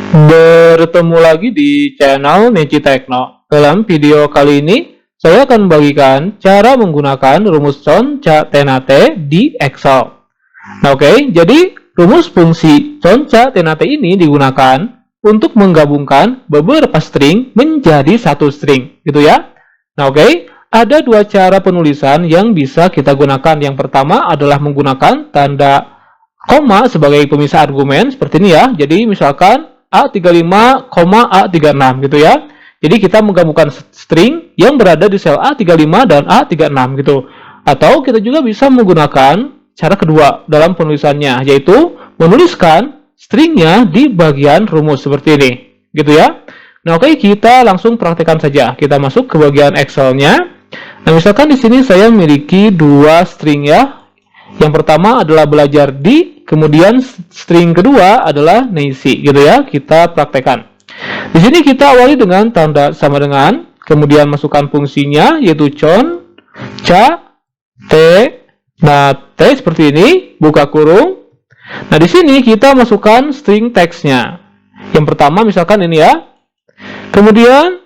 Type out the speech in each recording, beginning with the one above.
Bertemu lagi di channel Neji Tekno. Dalam video kali ini, saya akan membagikan cara menggunakan rumus conca tenate di Excel. Nah, oke, jadi rumus fungsi conca tenate ini digunakan untuk menggabungkan beberapa string menjadi satu string, gitu ya. Nah, oke, ada dua cara penulisan yang bisa kita gunakan. Yang pertama adalah menggunakan tanda koma sebagai pemisah argumen seperti ini ya. Jadi misalkan A35, A36 gitu ya. Jadi kita menggabungkan string yang berada di sel A35 dan A36 gitu. Atau kita juga bisa menggunakan cara kedua dalam penulisannya, yaitu menuliskan stringnya di bagian rumus seperti ini gitu ya. Nah, oke, kita langsung praktekkan saja. Kita masuk ke bagian Excel-nya. Nah, misalkan di sini saya memiliki dua string ya. Yang pertama adalah belajar di, kemudian string kedua adalah Nancy gitu ya. Kita praktekkan. Di sini kita awali dengan tanda sama dengan, kemudian masukkan fungsinya yaitu conca tenate seperti ini, buka kurung. Nah, di sini kita masukkan string teksnya. Yang pertama misalkan ini ya. Kemudian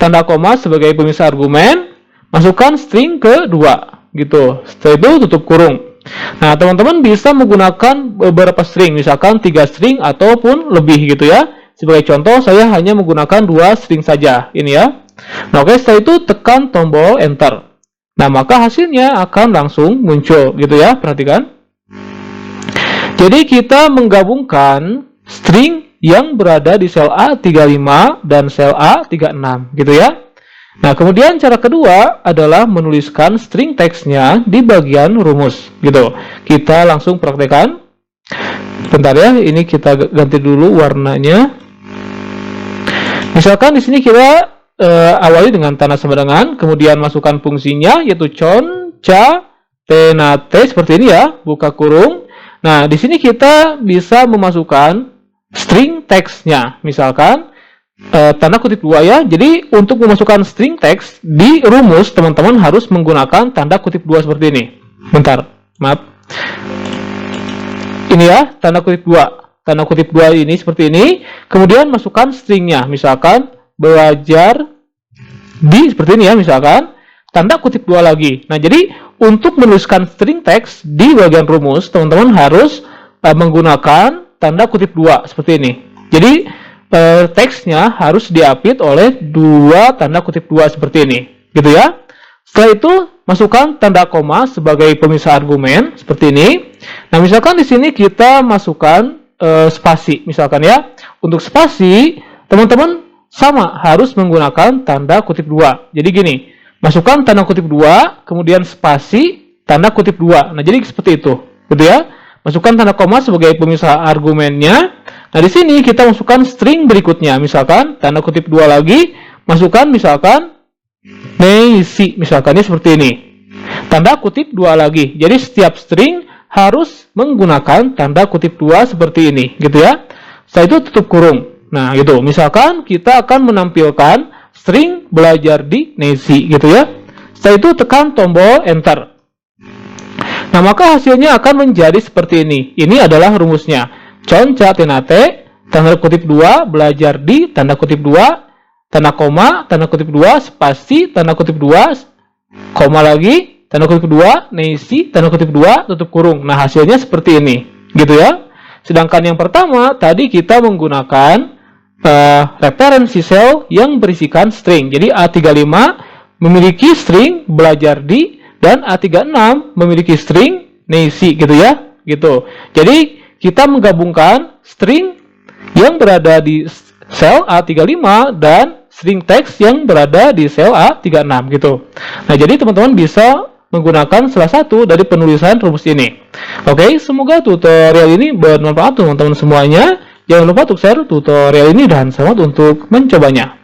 tanda koma sebagai pemisah argumen, masukkan string kedua gitu. Setelah itu tutup kurung. Nah, teman-teman bisa menggunakan beberapa string, misalkan 3 string ataupun lebih gitu ya. Sebagai contoh, saya hanya menggunakan 2 string saja, ini ya. Nah, oke, setelah itu tekan tombol enter. Nah, maka hasilnya akan langsung muncul gitu ya, perhatikan. Jadi kita menggabungkan string yang berada di sel A35 dan sel A36 gitu ya. Nah, kemudian cara kedua adalah menuliskan string teksnya di bagian rumus, gitu. Kita langsung praktekkan. Bentar ya, ini kita ganti dulu warnanya. Misalkan di sini kita awali dengan tanda sama dengan, kemudian masukkan fungsinya yaitu conca tenate seperti ini ya, buka kurung. Nah, di sini kita bisa memasukkan string teksnya, misalkan tanda kutip 2 ya. Jadi untuk memasukkan string teks di rumus, teman-teman harus menggunakan tanda kutip 2 seperti ini. Bentar, maaf. Ini ya, tanda kutip 2. Tanda kutip 2 ini seperti ini. Kemudian masukkan stringnya, misalkan belajar di seperti ini ya, misalkan tanda kutip 2 lagi. Nah, jadi untuk menuliskan string teks di bagian rumus, teman-teman harus menggunakan tanda kutip 2 seperti ini. Jadi teksnya harus diapit oleh 2 tanda kutip 2 seperti ini, gitu ya. Setelah itu masukkan tanda koma sebagai pemisah argumen seperti ini. Nah, misalkan di sini kita masukkan spasi, misalkan ya. Untuk spasi, teman-teman sama harus menggunakan tanda kutip 2. Jadi gini, masukkan tanda kutip 2, kemudian spasi, tanda kutip 2. Nah, jadi seperti itu, gitu ya. Masukkan tanda koma sebagai pemisah argumennya. Nah, di sini kita masukkan string berikutnya. Misalkan tanda kutip 2 lagi, masukkan misalkan Nancy, misalkan ini seperti ini. Tanda kutip 2 lagi. Jadi setiap string harus menggunakan tanda kutip 2 seperti ini, gitu ya. Setelah itu tutup kurung. Nah, gitu. Misalkan kita akan menampilkan string belajar di Nancy, gitu ya. Setelah itu tekan tombol enter. Nah, maka hasilnya akan menjadi seperti ini. Ini adalah rumusnya. Conca tenate, tanda kutip 2, belajar di, tanda kutip 2, tanda koma, tanda kutip 2, spasi, tanda kutip 2, koma lagi, tanda kutip 2, Nancy, tanda kutip 2, tutup kurung. Nah, hasilnya seperti ini. Gitu ya. Sedangkan yang pertama, tadi kita menggunakan referensi sel yang berisikan string. Jadi A35 memiliki string belajar di, dan A36 memiliki string Nancy gitu ya, gitu. Jadi kita menggabungkan string yang berada di sel A35 dan string teks yang berada di sel A36 gitu. Nah, jadi teman-teman bisa menggunakan salah satu dari penulisan rumus ini. Oke, semoga tutorial ini bermanfaat teman-teman semuanya. Jangan lupa untuk share tutorial ini dan selamat untuk mencobanya.